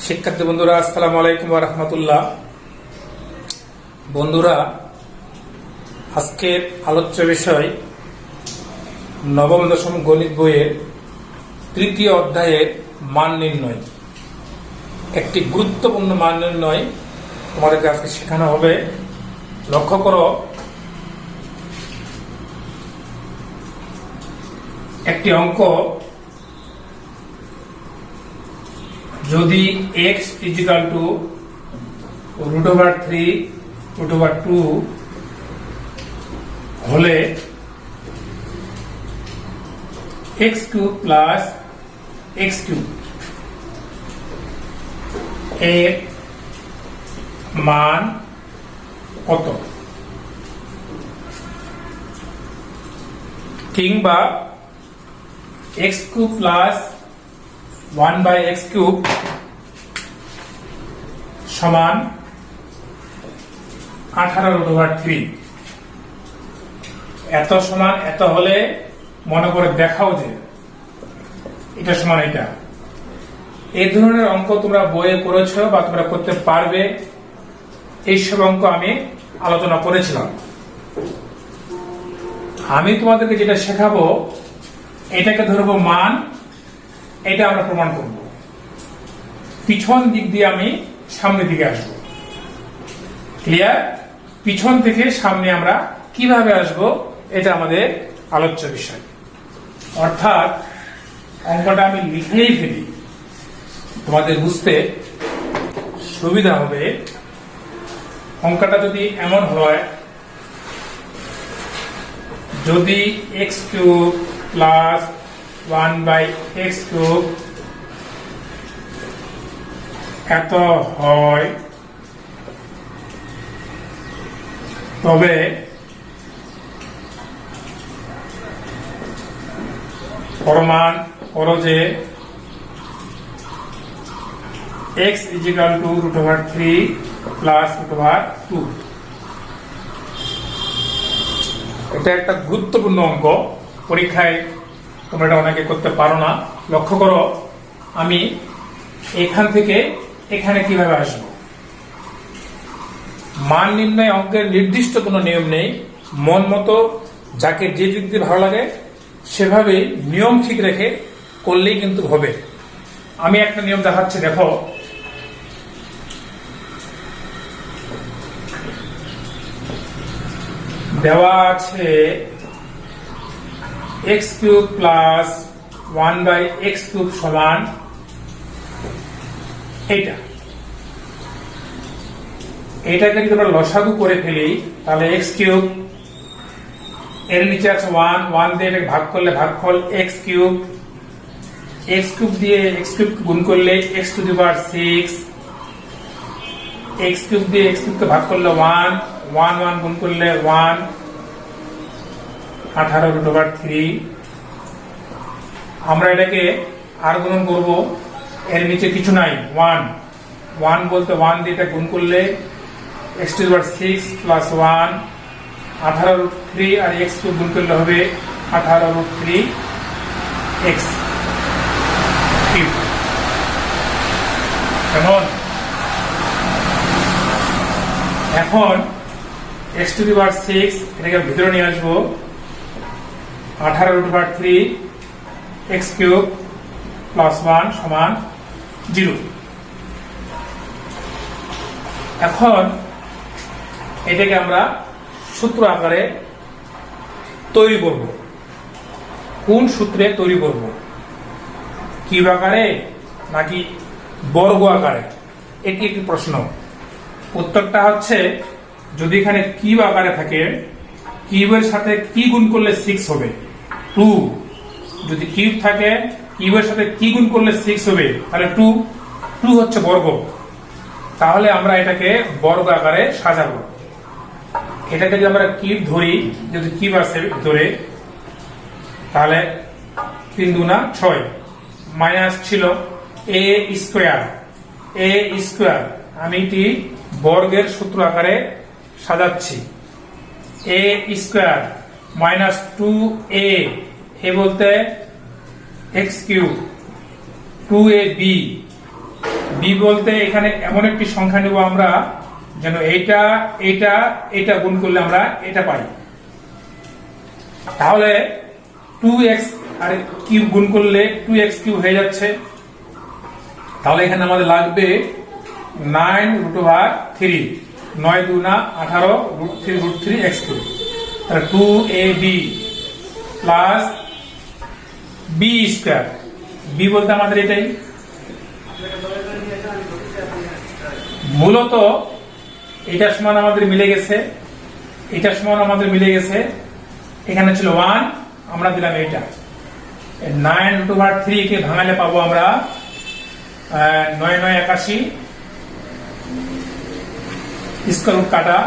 শিক্ষার্থী বন্ধুরা, আসসালামু আলাইকুম ওয়া রাহমাতুল্লাহ। বন্ধুরা, আজকের আলোচ্য বিষয় নবম দশম গণিত বইয়ের তৃতীয় অধ্যায়ের মান নির্ণয়। একটি গুরুত্বপূর্ণ মান নির্ণয় তোমাদেরকে আজকে শেখানো হবে। লক্ষ্য করো, একটি অঙ্ক যদি x ইজিক্যাল টু √3 √2 হলে x³ প্লাস x³ এর মান কত, কিংবা x³ প্লাস 1/x³ সমান 18√3। এত সমান এত হলে মনে করে দেখাও যে এটা সমান এটা। এই ধরনের অঙ্ক তোমরা বইয়ে করেছ বা তোমরা করতে পারবে, এইসব অঙ্ক আমি আলোচনা করেছিলাম। আমি তোমাদেরকে যেটা শেখাবো এটাকে ধরবো মান, এটা আমরা প্রমাণ করব। পিছন দিক দিয়ে আমি সামনের দিকে আসবো। ক্লিয়ার? পিছন থেকে সামনে আমরা কিভাবে আসব, এটা আমাদের আলোচ্য বিষয়। অর্থাৎ অঙ্কটা আমি লিখেই ফেলি, তোমাদের বুঝতে সুবিধা হবে। অঙ্কটা যদি এমন হয়, যদি x³ প্লাস 1/x³ এত হয়, তবে প্রমাণ করো যে x ইজিক্যাল টু √3 প্লাস √2। এটা একটা গুরুত্বপূর্ণ অঙ্ক, পরীক্ষায় তোমরা এটা অনেকে করতে পারো না। লক্ষ্য করো, আমি এখান থেকে এখানে কিভাবে আসবো। মান নির্ণয় অঙ্কের নির্দিষ্ট কোনো নিয়ম নেই, মন মতো যাকে যে দিক দিয়ে ভালো লাগে সেভাবে নিয়ম ঠিক রেখে করলেই কিন্তু হবে। আমি একটা নিয়ম দেখাচ্ছি, দেখো। দেওয়া আছে x³ প্লাস 1/x³ সমান এটাকে যদি আমরা লসাগু করে ফেলি, তাহলে x³ এর নিচে আছে 1 দিয়ে এটাকে ভাগ করলে ভাগফল x³ দিয়ে x³ গুণ করলে x⁶, x³ দিয়ে x³ কে ভাগ করলে 1 গুণ করলে 1, 18√3। আমরা এটাকে আর গুণন করব, এর নিচে কিছু নাই, 1 বলতে 1 দিয়ে এটা গুণ করলে x⁶ প্লাস 1, 18√3 আর x³ গুণ করলে হবে 18√3x³। কেমন? এখন x⁶ এটাকে ভিতরে নিয়ে আসবো, 18√3x³ প্লাস 1 সমান 0। এখন এটাকে আমরা সূত্র আকারে তৈরি করব। কোন সূত্রে তৈরি করব? কিউব আকারে নাকি বর্গ আকারে? এটি একটি প্রশ্ন। উত্তরটা হচ্ছে, যদি এখানে কিউব আকারে থাকে, কিউবের সাথে কি গুণ করলে 6 হবে? 2। যদি কিউব থাকে, কিউবের সাথে কি গুণ করলে 6 হবে? তাহলে 2 হচ্ছে বর্গ। তাহলে আমরা এটাকে বর্গ আকারে সাজাবো। এটাকে যদি আমরা কিউব ধরি, যদি কিউব আছে ভিতরে, তাহলে 3 দুনা 6, মাইনাস ছিল a²। আমি এটি বর্গের সূত্র আকারে সাজাচ্ছি। a² মাইনাস 2a, এ বলতে x³ 2ab বি বলতে এখানে এমন একটি সংখ্যা নেব আমরা যেন এটা এটা এটা গুণ করলে আমরা এটা পাই। তাহলে 2x আর কিউব গুণ করলে 2x কিউব হয়ে যাচ্ছে। তাহলে এখানে আমাদের লাগবে 9√3, 9 2 18 √3 x কিউব। তাহলে 2ab plus b square. B বলতে আমাদের এটাই। মূলত এটা সমান আমাদের মিলে গেছে, এটা সমান আমাদের মিলে গেছে। এখানে ছিল 1, আমরা দিলাম এটা। 9√3 কে ভাঙালে পাবো আমরা 9 9 81, স্কয়ার রুট কাটা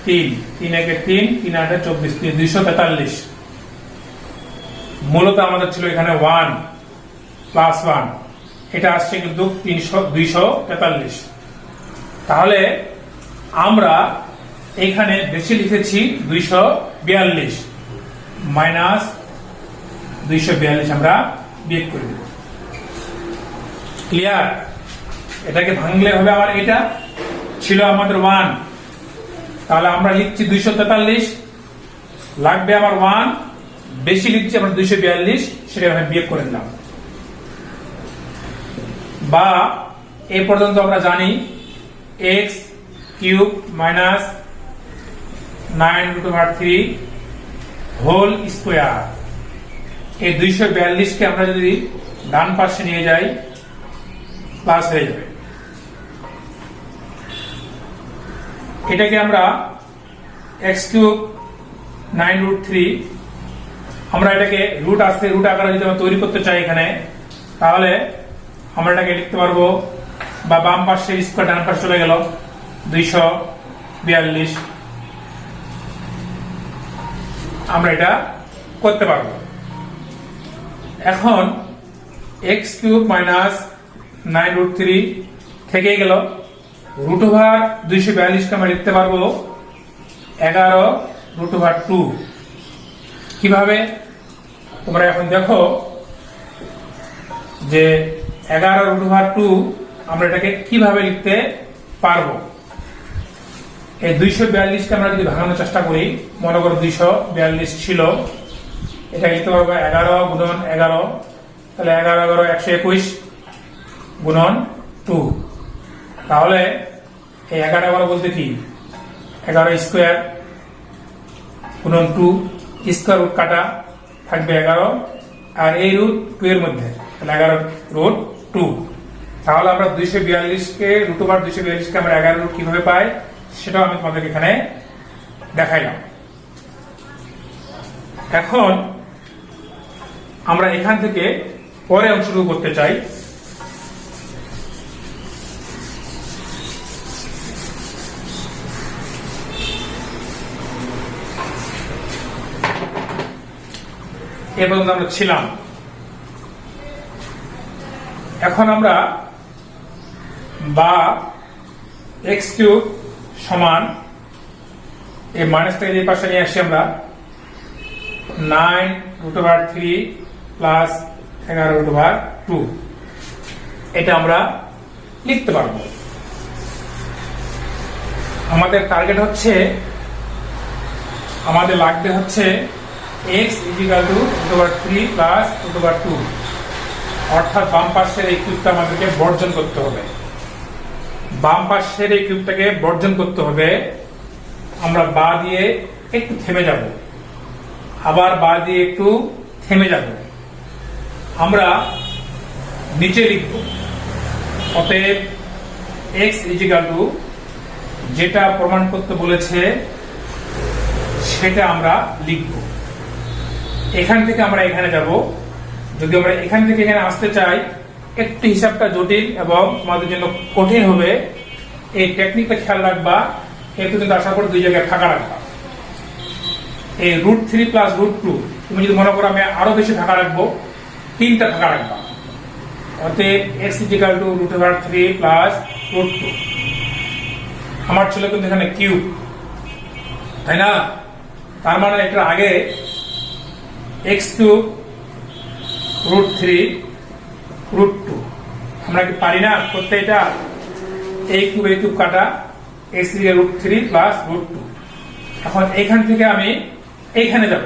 3 3 1 3 3 8 24 243। মূলত আমাদের ছিল এখানে 1 প্লাস 1, এটা আসছে কিন্তু 243। তাহলে আমরা এখানে বেশি লিখেছি 242 মাইনাস 242 আমরা বিয়োগ করে দেব। ক্লিয়ার? এটাকে ভাঙলে হবে আমার এটা ছিল আমাদের 1, তাহলে আমরা লিখছি 243, লাগবে আমার 1, বেশি লিখছি আমরা 242, সেটা আমি বিয়োগ করে দিলাম। বা এই পর্যন্ত আমরা জানি x cube minus 9√3 whole square. এই 242 কে আমরা যদি ডান পাশে নিয়ে যাই প্লাস হয়ে যাবে। এটাকে আমরা x কিউব 9√3, আমরা এটাকে রুট আসছে রুট আকারে যদি আমরা তৈরি করতে চাই এখানে, তাহলে আমরা এটাকে লিখতে পারবো, বা বাম পাশে স্কয়ার ডান পাশে চলে গেল 242, আমরা এটা করতে পারবো। এখন x কিউব মাইনাস 9√3 থেকে গেল, রুট ওভার 242 কে আমরা লিখতে পারবো 11√2। কিভাবে তোমরা এখন দেখো যে 11√2 আমরা এটাকে কিভাবে লিখতে পারবো। এই 242 কে আমরা যদি ভাঙানোর চেষ্টা করি, মনে করো 242 ছিল, এটা লিখতে পারবো 11 গুণন 11, তাহলে 11 11 121 গুণন 2। তাহলে এই 11 11 বলতে কি 11 স্কয়ার গুণন 2, স্কয়ার রুট কাটা থাকবে 11, আর এই রুট 2 এর মধ্যে, তাহলে 11√2। তাহলে আমরা 242 কে রুট ওভার 242 কে আমরা 11 রুট কিভাবে পাই সেটাও আমি তোমাদের এখানে দেখাইলাম। এখন আমরা এখান থেকে পরে অংশটুকু করতে চাই। এ পর্যন্ত আমরা ছিলাম। এখন আমরা বা x কিউব সমান এই মাইনাসটাকে যে পাশে নিয়ে আসি আমরা 9√3 প্লাস 11√2, এটা আমরা লিখতে পারবো। আমাদের টার্গেট হচ্ছে, আমাদের লাগবে হচ্ছে x √3 প্লাস √2, অর্থাৎ বাম পাশের এই কিউবটা আমাদেরকে বর্জন করতে হবে। বাম পাশের এই কিউবটাকে বর্জন করতে হবে। আমরা বা দিয়ে একটু থেমে যাব, আবার বা দিয়ে একটু থেমে যাব, আমরা নিচে লিখব। অতএব x যেটা প্রমাণ করতে বলেছে সেটা আমরা লিখব। এখান থেকে আমরা এখানে যাব। যদি আমরা এখান থেকে এখানে আসতে চাই, একটু হিসাবটা জটিল এবং তোমাদের জন্য কঠিন হবে। এই টেকনিকটা খেয়াল রাখবা। একটু কিন্তু আশা করি 2 জায়গায় ফাঁকা রাখবা। এই √3 প্লাস √2 তুমি যদি মনে করো আমি আরো বেশি ফাঁকা রাখবো, 3টা ফাঁকা রাখবা। অতএব x √3 প্লাস √2, আমার ছিল কিন্তু এখানে কিউব, তাই না? তার মানে এটার আগে x কিউব √3 √2, আমরা কি পারি না করতে? এটা এই কিউব কাটা x √3 প্লাস √2। এখন এখান থেকে আমি এইখানে যাব,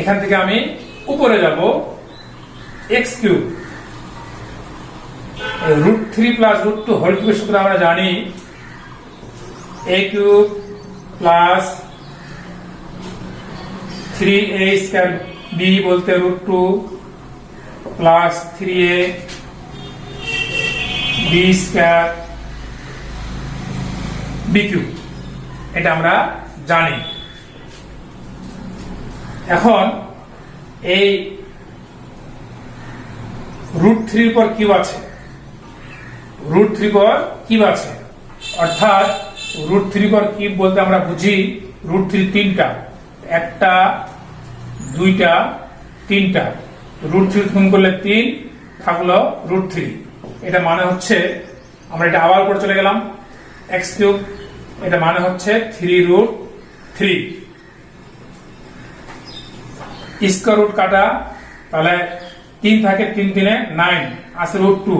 এখান থেকে আমি উপরে যাব x কিউব √3 প্লাস √2 হোল কিউবের সূত্র আমরা জানি a cube plus 3a square b বলতে √2 plus 3a b square b cube, এটা আমরা জানি। এখন এই √3 পর কিউব আছে, √3 পর কিউব আছে, অর্থাৎ √3 পর কিউব বলতে আমরা বুঝি √3 তিনটা, একটা দুইটা তিনটা, √3 গুণ করলে 3 থাকলো √3। এটা মানে হচ্ছে আমরা এটা আবার করে চলে গেলাম x কিউব, এটা মানে হচ্ছে 3√3 স্কয়ার রুট কাটা, তাহলে 3 থাকে 3 3 9 আছে √2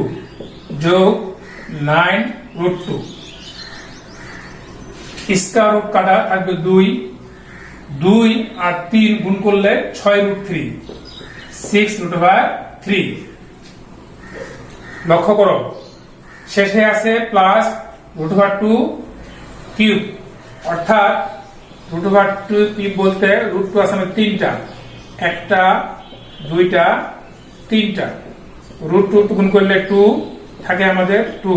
যোগ 9√2 স্কয়ার রুট কাটা থাকবে 2 2 আর 3 গুণ করলে 6√3 6√3। লক্ষ্য করো শেষে আছে প্লাস √2 কিউব, অর্থাৎ √2 কিউব বলতে √2 আছে আমাদের তিনটা, একটা দুইটা তিনটা, √2 গুণ করলে 2 থাকে আমাদের 2,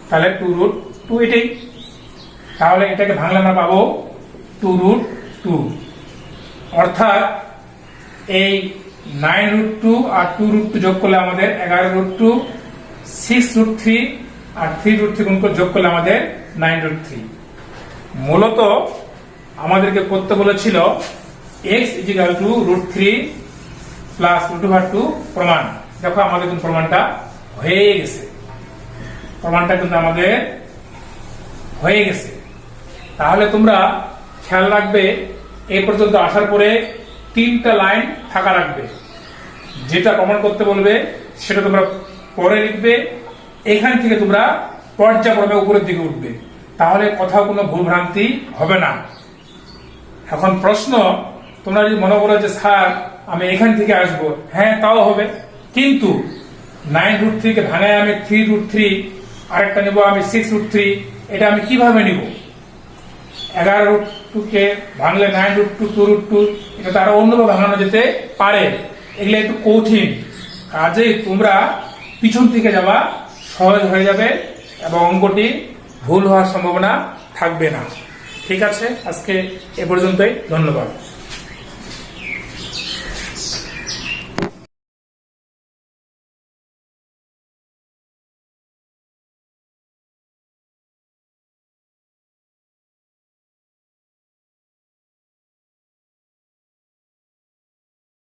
তাহলে 2√2 এটাই। তাহলে এটাকে ভাঙলে আমরা পাবো 2√2, অর্থাৎ এই 9√2 আর 2√2 যোগ করলে আমাদের 11√2, 6√3 আর 3√3 গুণ করে যোগ করলে আমাদের 9√3। মূলত আমাদেরকে করতে বলেছিল x √3 প্লাস √2 প্রমাণ। দেখো আমাদের কিন্তু প্রমাণটা হয়ে গেছে, প্রমাণটা কিন্তু আমাদের হয়ে গেছে। তাহলে তোমরা খেয়াল রাখবে এই পর্যন্ত আসার পরে 3টা লাইন ফাঁকা রাখবে, যেটা প্রমাণ করতে বলবে সেটা তোমরা পরে লিখবে, এখান থেকে তোমরা পর্যায়ক্রমে উপরের দিকে উঠবে, তাহলে কোথাও কোনো ভুল ভ্রান্তি হবে না। এখন প্রশ্ন, তোমরা যদি মনে করো যে স্যার আমি এখান থেকে আসবো, হ্যাঁ তাও হবে, কিন্তু 9√3 কে ভাঙায় আমি 3√3, আরেকটা নেব আমি 6√3, এটা আমি কিভাবে নিব? 11√2 কে ভাঙলে 9√2 2√2, এটা তো আরো অন্যভাবে ভাঙানো যেতে পারে, এগুলো একটু কঠিন, কাজেই তোমরা পিছন থেকে যাবা, সহজ হয়ে যাবে এবং অঙ্কটি ভুল হওয়ার সম্ভাবনা থাকবে না। ঠিক আছে, আজকে এ পর্যন্তই, ধন্যবাদ।